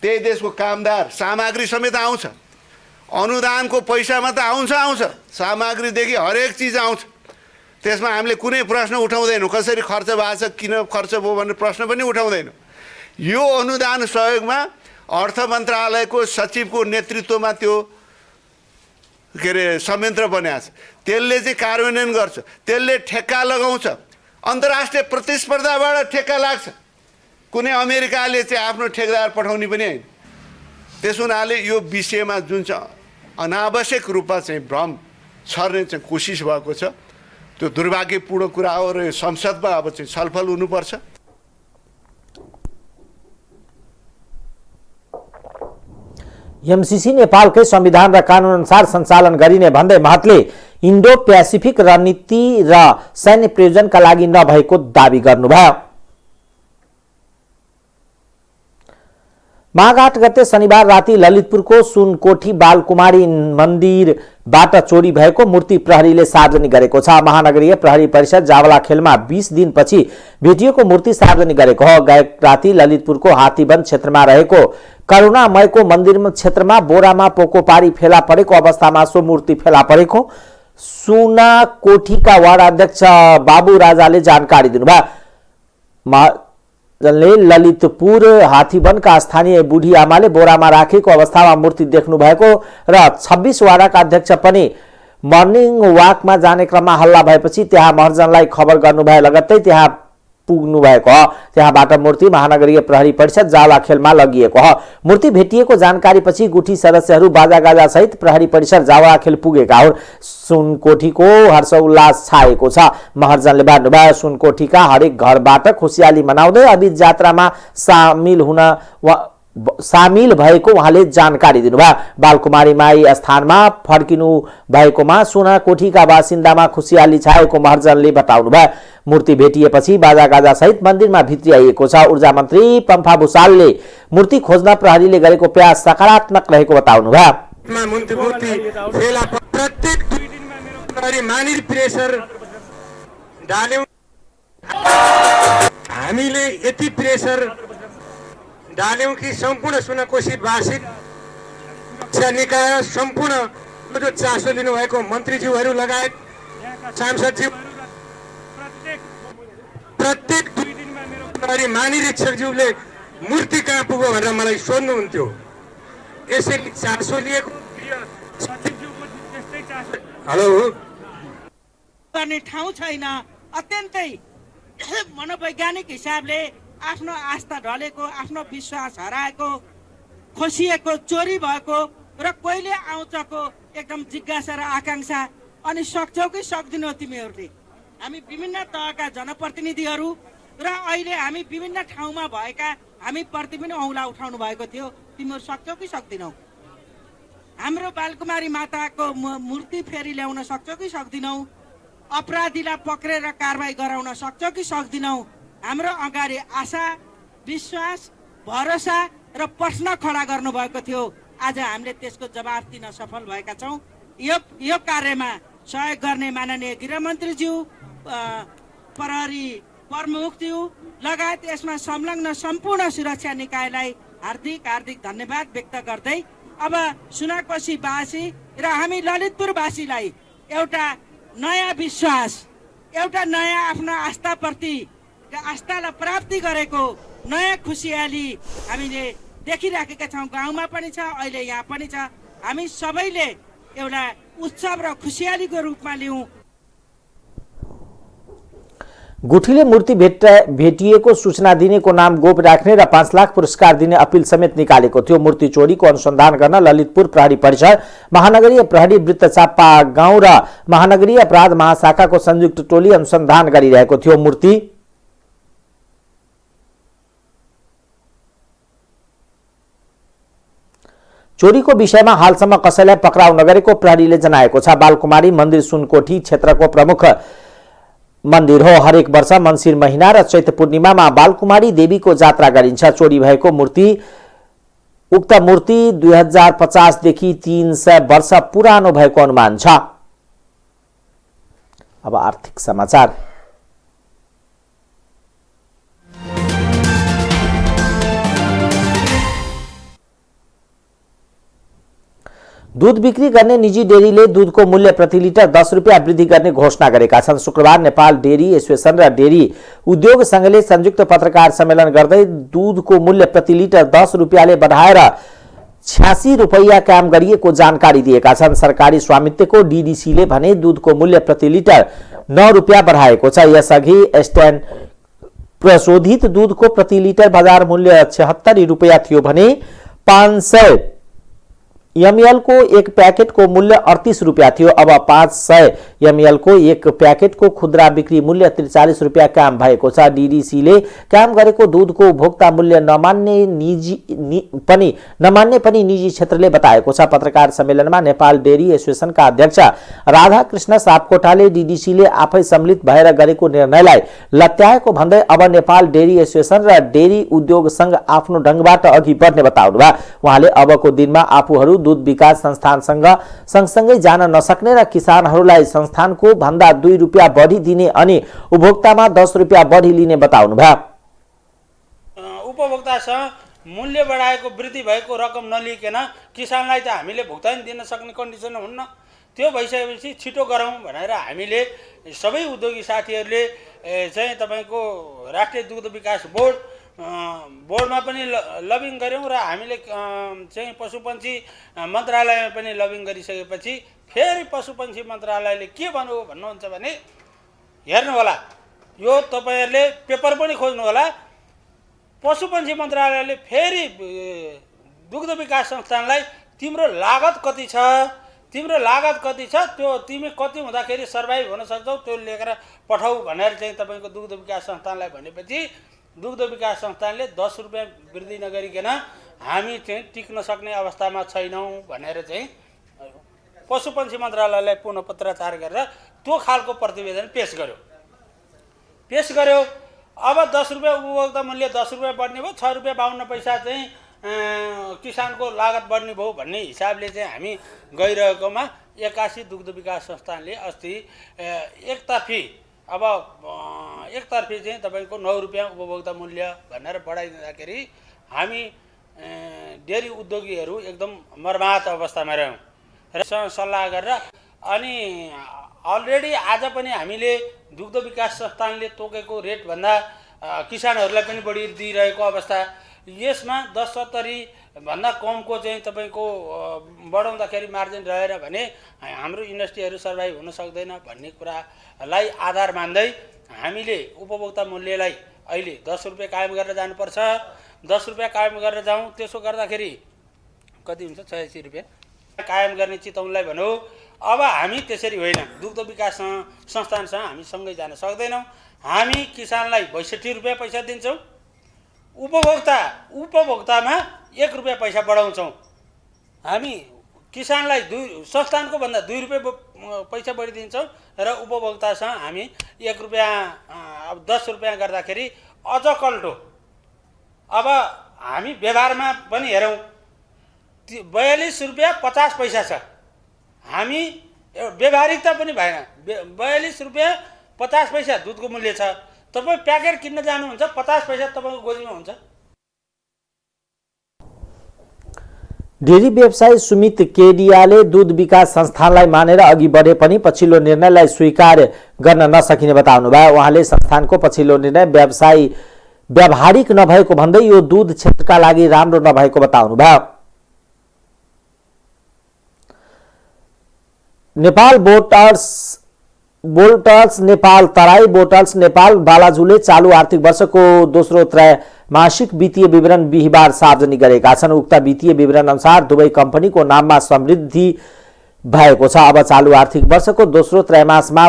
D: त्यही देशको कामदार, सामग्री समेत आउँछ। अनुदानको पैसामा त आउँछ, सामग्रीदेखि हरेक चिज आउँछ। त्यसमा हामीले कुनै प्रश्न उठाउँदैनौँ, कसरी खर्च भएको छ, किन खर्च भयो भन्ने प्रश्न पनि उठाउँदैनौँ। यो अनुदान सहयोगमा अर्थ मन्त्रालयको सचिवको नेतृत्वमा त्यो के अरे संयन्त्र बनाएको छ, त्यसले चाहिँ कार्यान्वयन गर्छ, त्यसले ठेक्का लगाउँछ। अन्तर्राष्ट्रिय प्रतिस्पर्धाबाट ठेक्का लाग्छ। कुनै अमेरिकाले चाहिँ आफ्नो ठेकदार पठाउने पनि होइन। त्यस हुनाले यो विषयमा जुन चाहिँ अनावश्यक रूपमा चाहिँ भ्रम छर्ने चाहिँ कोसिस भएको छ त्यो दुर्भाग्यपूर्ण कुरा हो र यो संसदमा अब चाहिँ छलफल हुनुपर्छ।
A: एमसीसी नेपालकै संविधान र कानून अनुसार सञ्चालन गरिने भन्दै महतले इन्डो पेसिफिक रणनीति र सैन्य प्रयोजनका लागि नभएको दावी गर्नुभयो। माघ 8 गते शनिबार राति ललितपुरको सुनकोठी बालकुमारी मन्दिरबाट चोरी भएको मूर्ति प्रहरीले सार्वजनिक गरेको छ। महानगरीय प्रहरी परिषद जावलाखेलमा 20 दिनपछि भेटिएको मूर्ति सार्वजनिक गरेको हो। गएको राति ललितपुरको हात्तीबन क्षेत्रमा रहेको करुणामयको मन्दिर क्षेत्रमा बोरामा पोको पारी फेला परेको अवस्थामा सो मूर्ति फेला परेको सुनाकोठीका वार्ड अध्यक्ष बाबु राजाले जानकारी दिनुभयो। ललितपुर हाथीबनका स्थानीय बुढी आमाले बोरामा राखेको अवस्थामा मूर्ति देख्नु भएको र 26 वाडाका अध्यक्ष पनि मर्निङ वाकमा जाने क्रममा हल्ला भएपछि त्यहाँ महर्जनलाई खबर गर्नुभयो, लगत्तै त्यहाँ पुग्नु भएको हो। त्यहाँबाट मूर्ति महानगरीय प्रहरी परिषद जावलाखेलमा लगिएको हो। मूर्ति भेटिएको जानकारीपछि गुठी सदस्यहरू बाजागाजा सहित प्रहरी परिषद जावलाखेल पुगेका हुन्। सुनकोठीको हर्षोल्लास छाएको छ। महर्जनले भन्नुभयो, सुनकोठीका हरेक घरबाट खुसियाली मनाउँदै अबित जात्रामा सामिल भएको उहाँले जानकारी दिनुभयो। बालकुमारी माई स्थानमा फर्किनु भएकोमा सुनाकोठीका बासिन्दामा खुसियाली छाएको महर्जनले बताउनुभयो। मूर्ति भेटिएपछि बाजागाजा सहित मन्दिरमा भित्रियाइएको छ। ऊर्जा मन्त्री पम्फा भूषालले मूर्ति खोज्न प्रहरीले गरेको प्रयास सकारात्मक रहेको बताउनुभयो।
E: हामीले यति प्रेसर डाल्यौं कि सम्पूर्ण सुनकोशी वार्षिक निकाय सम्पूर्ण जो चासो लिनुभएको मन्त्रीज्यूहरू लगायत सांसदज्यू प्रत्येक 2 दिनमा मेरो प्रहरी महानिरीक्षकज्यूले मूर्ति कहाँ पुग्यो भनेर मलाई सोध्नुहुन्थ्यो। यसरी चासो लिएको हेलो
F: गर्ने ठाउँ छैन। अत्यन्तै मनोवैज्ञानिक हिसाबले आफ्नो आस्था ढलेको, आफ्नो विश्वास हराएको, खोसिएको, चोरी भएको र कोहीले आउँछको एकदम जिज्ञासा र आकांक्षा। अनि सक्छौ कि सक्दिनौ तिमीहरूले? हामी विभिन्न तहका जनप्रतिनिधिहरू र अहिले हामी विभिन्न ठाउँमा भएका हामी प्रति पनि औँला उठाउनु भएको थियो। तिमीहरू सक्छौ कि सक्दिनौ? हाम्रो बालकुमारी माताको मूर्ति फेरि ल्याउन सक्छौ कि सक्दिनौ? अपराधीलाई पक्रेर कारबाही गराउन सक्छौ कि सक्दिनौ? हाम्रो अगाडि आशा, विश्वास, भरोसा र प्रश्न खडा गर्नुभएको थियो। आज हामीले त्यसको जवाफ दिन सफल भएका छौँ। यो कार्यमा सहयोग गर्ने माननीय गृहमन्त्रीज्यू, प्रहरी प्रमुखज्यू लगायत यसमा संलग्न सम्पूर्ण सुरक्षा निकायलाई हार्दिक हार्दिक धन्यवाद व्यक्त गर्दै अब सुनाकोशीवासी र हामी ललितपुरवासीलाई एउटा नयाँ विश्वास, एउटा नयाँ आफ्नो आस्थाप्रति र आस्थालाई प्राप्ति गरेको नयाँ खुसियाली हामीले देखिराखेका छौँ। गाउँमा पनि छ, अहिले यहाँ पनि छ। हामी सबैले एउटा उत्सव र खुसियालीको रूपमा लिउँ।
A: गुठीले मूर्ति भेटिएको सूचना दिनेको नाम गोप राख्ने र 5 लाख पुरस्कार दिने अपिल समेत निकालेको थियो। मूर्ति चोरीको अनुसन्धान गर्न ललितपुर प्रहरी परिसर, महानगरीय प्रहरी वृत्तचापा गाउँ र महानगरीय अपराध महाशाखाको संयुक्त टोली अनुसन्धान गरिरहेको थियो। मूर्ति चोरीको विषयमा हालसम्म कसैलाई पक्राउ नगरेको प्रहरीले जनाएको छ। बालकुमारी मन्दिर सुनकोठी क्षेत्रको प्रमुख मन्दिर हो। हरेक वर्ष मङ्सिर महिना र चैत्र पूर्णिमामा बालकुमारी देवीको जात्रा गरिन्छ। चोरी भएको उक्त मूर्ति 2050 देखि 300 वर्ष पुरानो भएको अनुमान छ। अब आर्थिक समाचार। दूध बिक्री गर्ने निजी डेरीले दूधको मूल्य प्रति लिटर 10 रुपियाँ वृद्धि गर्ने घोषणा गरेका छन्। शुक्रबार नेपाल डेरी एसोसिएसन र डेरी उद्योग संघले संयुक्त पत्रकार सम्मेलन गर्दै दूधको मूल्य प्रति लिटर 10 रुपियाँले बढाएर 86 रुपैयाँ कायम गरिएको जानकारी दिएका छन्। सरकारी स्वामित्वको डीडीसीले भने दूधको मूल्य प्रति लिटर 9 रुपियाँ बढाएको छ। यसअघि स्ट्यान्ड प्रशोधित दूधको प्रति लिटर बजार मूल्य 76 रुपैयाँ थियो भने 500 एमएल को एक पैकेट को मूल्य 38 रुपया थियो। अब 500 एमएल को एक पैकेट को खुद्रा बिक्री मूल्य 43 रुपया कायम भएको छ। डीडीसीले कायम गरेको दूधको उपभोक्ता मूल्य नमान्ने पनि निजी क्षेत्रले बताएको छ। पत्रकार सम्मेलनमा नेपाल डेरी एसोसिएसनका अध्यक्ष राधाकृष्ण सापकोटाले डीडीसीले आफै सम्मिलित भएर गरेको निर्णयलाई लत्याएको भन्दै अब नेपाल डेरी एसोसिएसन र डेरी उद्योग संघ आफ्नो ढंगबाट अघि बढ्ने बताउनुभयो। उहाँले अबको दिनमा आफूहरू दूध विकास संस्थानसँग सँगसँगै जान नसक्ने र किसानहरूलाई संस्थानको भन्दा 2 रुपियाँ बढी दिने अनि उपभोक्तामा 10 रुपियाँ बढी लिने बताउनुभयो।
G: उपभोक्तासँग मूल्य बढाएको वृद्धि भएको रकम नलिकन किसानलाई त हामीले भुक्तानी दिन सक्ने कन्डिसन हुन्न। त्यो भइसकेपछि छिटो गरौँ भनेर हामीले सबै उद्योगी साथीहरूले चाहिँ तपाईको राष्ट्रिय दुग्ध विकास बोर्डमा पनि लबिङ गर्यौं र हामीले चाहिँ पशुपन्छी मन्त्रालयमा पनि लबिङ गरिसकेपछि फेरि पशुपन्छी मन्त्रालयले के भन्नुहुन्छ भने हेर्नु होला, यो तपाईहरुले पेपर पनि खोज्नु होला। पशुपन्छी मन्त्रालयले फेरि दुग्ध विकास संस्थानलाई तिम्रो लागत कति छ त्यो तिमी कति हुँदाखेरि सर्भाइभ हुन सक्छौ त्यो लेखेर पठाऊ भनेर चाहिँ तपाईको दुग्ध विकास संस्थानलाई भनेपछि दुग्ध विकास संस्थानले 10 रुपियाँ वृद्धि नगरिकन हामी चाहिँ टिक्न सक्ने अवस्थामा छैनौं भनेर चाहिँ पशुपन्छी मन्त्रालयलाई पुनः पत्राचार गरेर त्यो खालको प्रतिवेदन पेश गर्यो। अब 10 रुपियाँ उपभोक्ता मूल्य 10 रुपियाँ बढ्ने भयो, 6 रुपियाँ 52 पैसा चाहिँ किसानको लागत बढ्ने भयो भन्ने हिसाबले चाहिँ हामी गइरहेकोमा 81 दुग्ध विकास संस्थानले अस्ति एकतर्फी चाहिँ तपाईको 9 रुपियाँ उपभोक्ता मूल्य भनेर बढाइदिँदाखेरि हामी डेरी उद्योगीहरू एकदम मर्माहत अवस्थामा रह्यौं र सल्लाह गरेर अनि अलरेडी आज पनि हामीले दुग्ध विकास संस्थानले तोकेको रेट भन्दा किसानहरूलाई पनि बढी दिइरहेको अवस्था, यसमा 10-70 भन्दा कमको चाहिँ तपाईको बढाउँदाखेरि मार्जिन रहेर भने हाम्रो इन्डस्ट्रीहरू सर्भाइभ हुन सक्दैन भन्ने कुरालाई आधार मान्दै हामीले उपभोक्ता मूल्यलाई अहिले 10 रुपियाँ कायम गरेर जानुपर्छ। 10 रुपियाँ कायम गरेर जाउँ, त्यसो गर्दाखेरि कति हुन्छ 86 रुपियाँ कायम गर्ने चितवनलाई भनौँ। अब हामी त्यसरी होइन, दुग्ध विकास संस्थानसँग हामी सँगै जान सक्दैनौँ। हामी किसानलाई 62 रुपियाँ पैसा दिन्छौँ, उपभोक्तामा 1 रुपियाँ पैसा बढाउँछौँ। हामी किसानलाई संस्थानको भन्दा 2 रुपियाँ पैसा बढी दिन्छौँ र उपभोक्तासँग हामी 1 रुपियाँ 10 रुपियाँ गर्दाखेरि अझ कल्टो। अब हामी व्यवहारमा पनि हेरौँ 42 रुपियाँ 50 पैसा छ, हामी व्यवहारिकता पनि भएन। 42 रुपियाँ 50 पैसा दुधको मूल्य छ, तपाईँ प्याकेट किन्न जानुहुन्छ 50 पैसा तपाईँको गोजीमा हुन्छ।
A: डेरी व्यवसायी सुमित केडियाले दूध विकास संस्थानलाई मानेर अघि बढे पनि पछिल्लो निर्णयलाई स्वीकार गर्न नसकिने बताउनुभयो। उहाँले संस्थानको पछिल्लो निर्णय व्यावहारिक नभएको भन्दै यो दूध क्षेत्रका लागि राम्रो नभएको बताउनुभयो। नेपाल बोल्टर्स नेपाल तराई बोल्टर्स नेपाल बालाजुले चालू आर्थिक वर्षको दोस्रो त्रैमासिक वित्तीय विवरण बिहिबार सार्वजनिक गरेका छन्। उक्त वित्तीय विवरण अनुसार दुवै कम्पनीको नाममा समृद्धि भएको छ। अब चालू आर्थिक वर्षको दोस्रो त्रैमासमा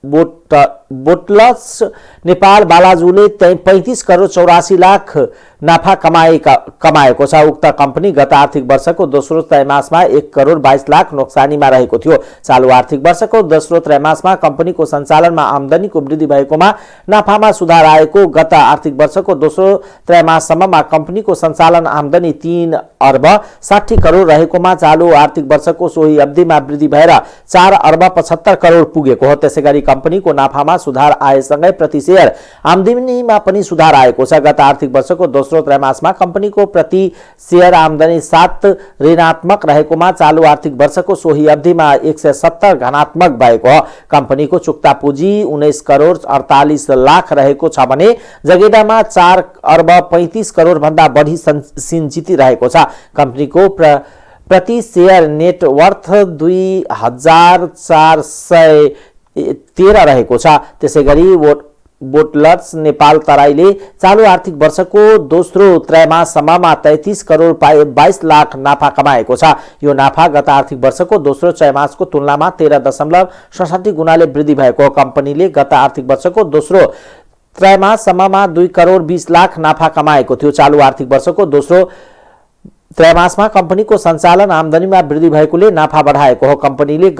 A: बोल्टर्स नेपाल बालाजुले 35 करोड 84 लाख नाफा कमाएको छ। उक्त कम्पनी गत आर्थिक वर्षको दोस्रो त्रैमासमा 1 करोड 22 लाख नोक्सानीमा रहेको थियो। चालू आर्थिक वर्षको दोस्रो त्रैमासमा कम्पनीको सञ्चालनमा आम्दानीको वृद्धि भएकोमा नाफामा सुधार आएको। गत आर्थिक वर्षको दोस्रो त्रैमाससम्ममा कम्पनीको सञ्चालन आम्दानी 3 अर्ब 60 करोड रहेकोमा चालू आर्थिक वर्षको सोही अवधिमा वृद्धि भएर 4 अर्ब 75 करोड पुगेको हो। त्यसैगरी कम्पनीको नाफामा सुधार आएसँगै प्रति शेयर आम्दानीमा पनि सुधार आएको छ। गत आर्थिक वर्षको दोस्रो त्रैमासमा कम्पनीको प्रति शेयर आम्दानी 7 ऋणात्मक रहेकोमा चालू आर्थिक वर्षको सोही अवधिमा 170 धनात्मक भएको हो। कम्पनीको चुक्ता पुँजी 19 करोड 48 लाख रहेको छ भने जगेडामा 4 अर्ब 35 करोड भन्दा बढी सिन्चित रहेको छ। कम्पनीको प्रति शेयर नेटवर्थ 2413 रहेको छ। त्यसैगरी बोल्टर्स नेपाल तराईले चालू आर्थिक वर्षको दोस्रो त्रैमाससम्ममा 33 करोड 22 लाख नाफा कमाएको छ। यो नाफा गत आर्थिक वर्षको दोस्रो त्रैमासको तुलनामा 13.67 गुणाले वृद्धि भएको हो। कम्पनीले गत आर्थिक वर्षको दोस्रो त्रैमाससम्ममा 2 करोड 20 लाख नाफा कमाएको थियो। चालू आर्थिक वर्षको दोस्रो त्रैमासमा कम्पनीको सञ्चालन आम्दानीमा वृद्धि भएकोले नाफा बढाएको हो। कम्पनीले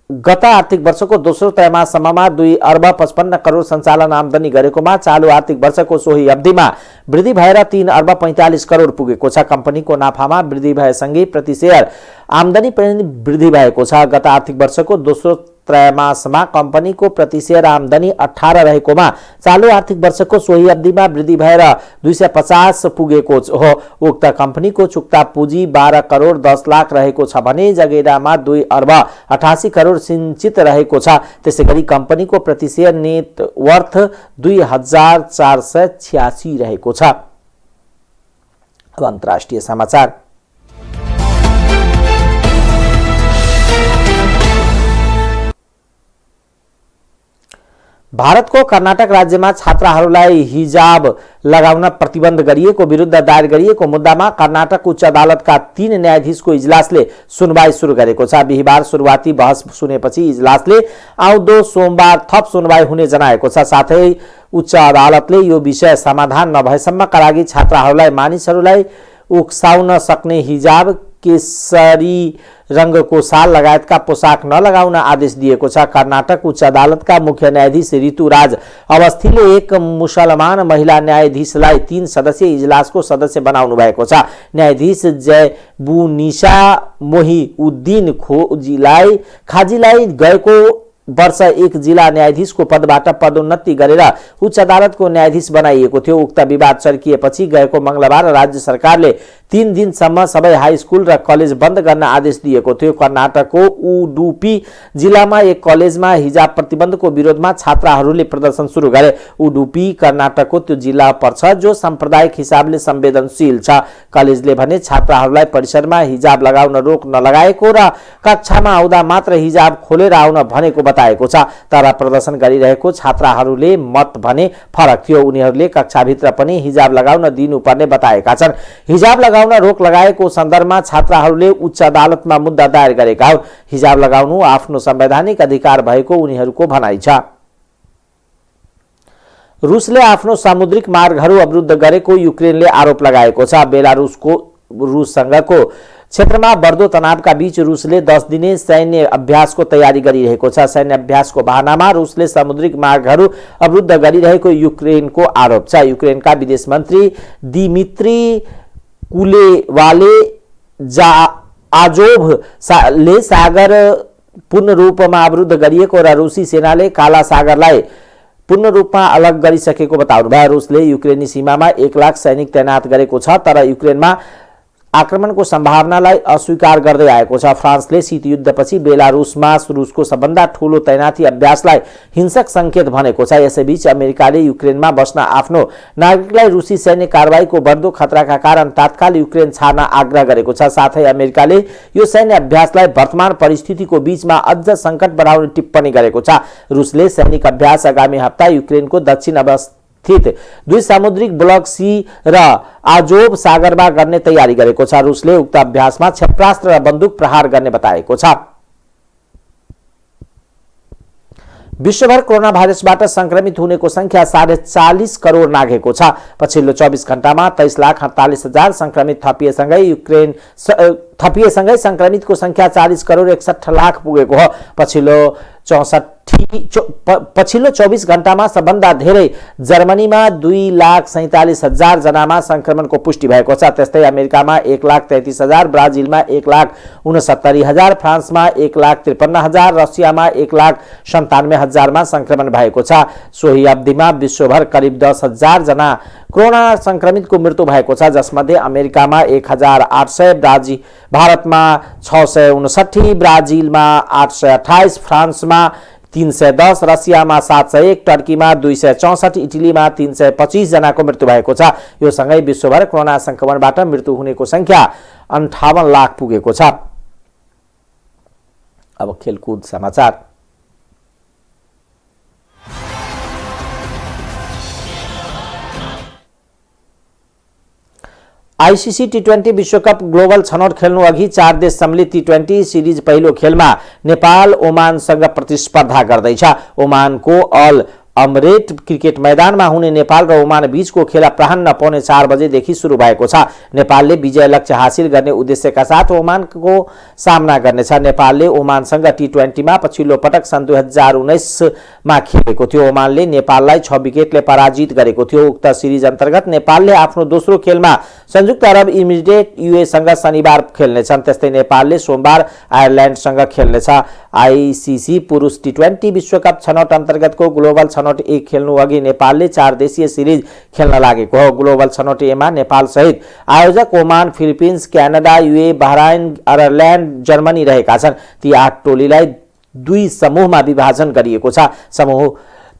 A: गत आर्थिक वर्षको दोस्रो त्रैमाससम्ममा 2 अर्ब 55 करोड सञ्चालन आम्दानी गरेकोमा चालू आर्थिक वर्षको सोही अवधिमा वृद्धि भएर 3 अर्ब 45 करोड पुगेको छ। कम्पनीको नाफामा वृद्धि भएसँगै प्रति शेयर आम्दानी पनि वृद्धि भएको छ। गत आर्थिक वर्षको दोस्रो त्रैमासमा कम्पनीको प्रति शेयर आम्दानी 18 रहेकोमा चालू आर्थिक वर्षको सोही अवधिमा वृद्धि भएर 250 पुगेको हो। उक्त कम्पनीको चुक्ता पुँजी 12 करोड 10 लाख रहेको छ भने जगेडामा 2 अर्ब 88 करोड सिन्चित रहेको छ। त्यसैगरी कम्पनीको प्रति शेयर नेटवर्थ 2486 रहेको छ। अब अन्तर्राष्ट्रिय समाचार। भारतको कर्नाटक राज्यमा छात्राहरूलाई हिजाब लगाउन प्रतिबन्ध गरिएको विरुद्ध दायर गरिएको मुद्दामा कर्नाटक उच्च अदालतका 3 न्यायाधीशको इजलासले सुनवाई सुरु गरेको छ। बिहिबार सुरुवाती बहस सुनेपछि इजलासले आउँदो सोमबार थप सुनवाई हुने जनाएको छ। साथै उच्च अदालतले यो विषय समाधान नभएसम्मका लागि छात्राहरूलाई मानिसहरूलाई उक्साउन सक्ने हिजाब, केसरी रंगको साल लगायतका पोसाक नलगाउन आदेश दिएको छ। कर्नाटक उच्च अदालतका मुख्य न्यायाधीश ऋतुराज अवस्थीले एक मुसलमान महिला न्यायाधीशलाई 3 सदस्यीय इजलासको सदस्य बनाउनु भएको छ। न्यायाधीश जयबुनिसा मोहिउद्दिन खाजीलाई गएको वर्ष 1 जिल्ला न्यायाधीशको पदबाट पदोन्नति गरेर उच्च अदालतको न्यायाधीश बनाइएको थियो। उक्त विवाद चर्किएपछि गएको मंगलबार राज्य सरकारले 3 दिनसम्म सबै हाई स्कुल र कलेज बन्द गर्न आदेश दिएको थियो। कर्नाटकको उडुपी जिल्लामा एक कलेजमा हिजाब प्रतिबन्धको विरोधमा छात्राहरूले प्रदर्शन सुरु गरे। उडुपी कर्नाटकको त्यो जिल्ला पर्छ जो साम्प्रदायिक हिसाबले संवेदनशील छ। कलेजले भने छात्राहरूलाई परिसरमा हिजाब लगाउन रोक नलगाएको र कक्षामा आउँदा मात्र हिजाब खोलेर आउन भनेको बताएको छ। तर प्रदर्शन गरिरहेको छात्राहरूले मत भने फरक थियो। उनीहरूले कक्षाभित्र पनि हिजाब लगाउन दिनुपर्ने बताएका छन्। हिजाब लगाउन रोक लगाएको सन्दर्भमा छात्राहरूले उच्च अदालतमा मुद्दा दायर गरेका हुन्। हिजाब लगाउनु आफ्नो संवैधानिक अधिकार भएको उनीहरूको भनाइ छ। रुसले आफ्नो सामुद्रिक मार्गहरू अवरुद्ध गरेको युक्रेनले आरोप लगाएको छ। रुससँगको क्षेत्रमा बढ्दो तनावका बीच रुसले 10 दिने सैन्य अभ्यासको तयारी गरिरहेको छ। सैन्य अभ्यासको बहानामा रुसले सामुद्रिक मार्गहरू अवरुद्ध गरिरहेको युक्रेनको आरोप छ। युक्रेनका विदेश मन्त्री दिमित्री कुलेवाले आजोभले सागर पूर्ण रूपमा अवरुद्ध गरिएको र रुसी सेनाले काला सागरलाई पूर्ण रूपमा अलग गरिसकेको बताउनुभयो। रुसले युक्रेनी सीमामा 1 लाख सैनिक तैनात गरेको छ तर युक्रेनमा आक्रमणको सम्भावनालाई अस्वीकार गर्दै आएको छ। फ्रान्सले शीतयुद्धपछि बेलारुसमा रुसको सबभन्दा ठूलो तैनाथी अभ्यासलाई हिंसक संकेत भनेको छ। यसैबीच अमेरिकाले युक्रेनमा बस्न आफ्नो नागरिकलाई रुसी सैन्य कारबाहीको बढ्दो खतराका कारण तत्काल युक्रेन छाड्न आग्रह गरेको छ। साथै अमेरिकाले यो सैन्य अभ्यासलाई वर्तमान परिस्थितिको बीचमा अझ संकट बढाउने टिप्पणी गरेको छ। रुसले सैनिक अभ्यास आगामी हप्ता युक्रेनको दक्षिण अवस्थित दुई सामुद्रिक ब्लक सी र आजोव सागरमा गर्ने तयारी गरेको छ। रुसले उक्त अभ्यासमा क्षेपणास्त्र र बन्दुक प्रहार गर्ने बताएको छ। विश्वभर कोरोना भाइरसबाट संक्रमित हुनेको संख्या 40.5 करोड नाघेको छ। पछिल्लो 24 घण्टामा 23,48,000 संक्रमित थपिएसँगै संक्रमितको संख्या 40 करोड 61 लाख पुगेको हो। पछिल्लो 24 घण्टामा सबभन्दा धेरै जर्मनीमा 2,47,000 जनामा संक्रमणको पुष्टि भएको छ। त्यस्तै अमेरिकामा 1,33,000, ब्राजिलमा 1,69,000, फ्रान्समा 1,53,000, रसियामा 1,97,000 मा संक्रमण भएको छ। सोही अवधिमा विश्वभर करिब 10,000 जना कोरोना संक्रमितको मृत्यु भएको छ, जसमध्ये अमेरिकामा 1,800, भारतमा 659, ब्राजिलमा 828, फ्रान्समा 310, रसियामा 701, टर्कीमा 264, इटलीमा 325 जनाको मृत्यु भएको छ। यो सँगै विश्वभर कोरोना संक्रमणबाट मृत्यु हुनेको संख्या 58 लाख पुगेको छ। अब खेलकुद समाचार। आईसीसी टी20 विश्वकप ग्लोबल छनौट खेल्नु अघि 4 देश सम्मिलित टी20 सिरिज पहिलो खेलमा नेपाल ओमानसँग प्रतिस्पर्धा गर्दैछ। ओमानको अल अमरेट क्रिकेट मैदानमा हुने नेपाल र ओमान बीचको खेल अपराह्न 4:15 बजेदेखि सुरु भएको छ। नेपालले विजय लक्ष्य हासिल गर्ने उद्देश्यका साथ ओमानको सामना गर्नेछ। नेपालले ओमानसँग टी20मा पछिल्लो पटक सन् 2019 मा खेलेको थियो। ओमानले नेपाललाई 6 विकेटले पराजित गरेको थियो। उक्त सिरिज अन्तर्गत नेपालले आफ्नो दोस्रो खेलमा संयुक्त अरब इमिरेट यूएसँग शनिबार खेल्नेछन्। त्यस्तै नेपालले सोमबार आयरल्यान्डसँग खेल्नेछ। आईसीसी पुरुष टी20 विश्वकप छनौट अन्तर्गतको ग्लोबल छनौट ए खेल्नु अघि नेपालले 4 देशीय सिरिज खेल्न लागेको हो। ग्लोबल छनौट एमा नेपाल सहित आयोजक ओमान, फिलिपिन्स, क्यानाडा, यूए, बहराइन, आयरल्यान्ड, जर्मनी रहेका छन्। ती 8 टोलीलाई 2 समूहमा विभाजन गरिएको छ।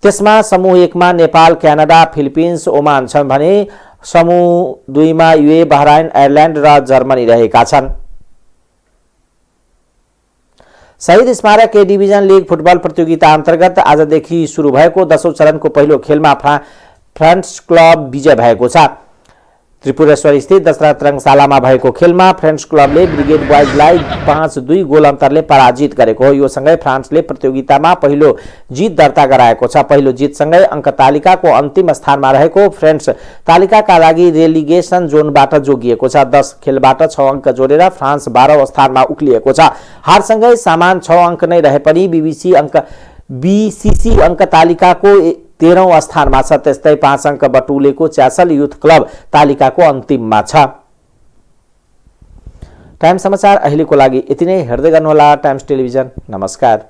A: त्यसमा समूह 1 मा नेपाल, क्यानाडा, फिलिपिन्स, ओमान छन् भने समूह 2 मा यूए, बहराइन, आयरल्यान्ड र जर्मनी रहेका छन्। शहीद स्मारक ए डिभिजन लीग फुटबल प्रतियोगिता अन्तर्गत आजदेखि सुरु भएको 10औं चरणको पहिलो खेलमा फ्रेन्ड्स क्लब विजय भएको छ। त्रिपुरेश्वर स्थित दशरथ रंगशालामा भएको खेलमा फ्रेन्ड्स क्लबले ब्रिगेड बॉयजलाई 5-2 गोल अन्तरले पराजित गरेको हो। यो सँगै फ्रान्सले प्रतियोगितामा पहिलो जित दर्ता गराएको छ। पहिलो जितसँगै अंक तालिकाको अन्तिम स्थानमा रहेको फ्रेन्ड्स तालिकाका लागि रेलिगेसन जोनबाट जोगिएको छ। 10 खेलबाट 6 अंक जोडेर फ्रान्स 12औं स्थानमा उक्लिएको छ। हारसँगै समान 6 अंक नै रहे पनि बीसीसी अंक तालिकाको 13औं स्थानमा छ। त्यस्तै 5 अंक बटुलेको च्यासल युथ क्लब तालिकाको अन्तिममा छ। टाइम समाचार अहिलेको लागि यति नै। हेर्दै गर्नुहोला टाइम्स टेलिभिजन। नमस्कार।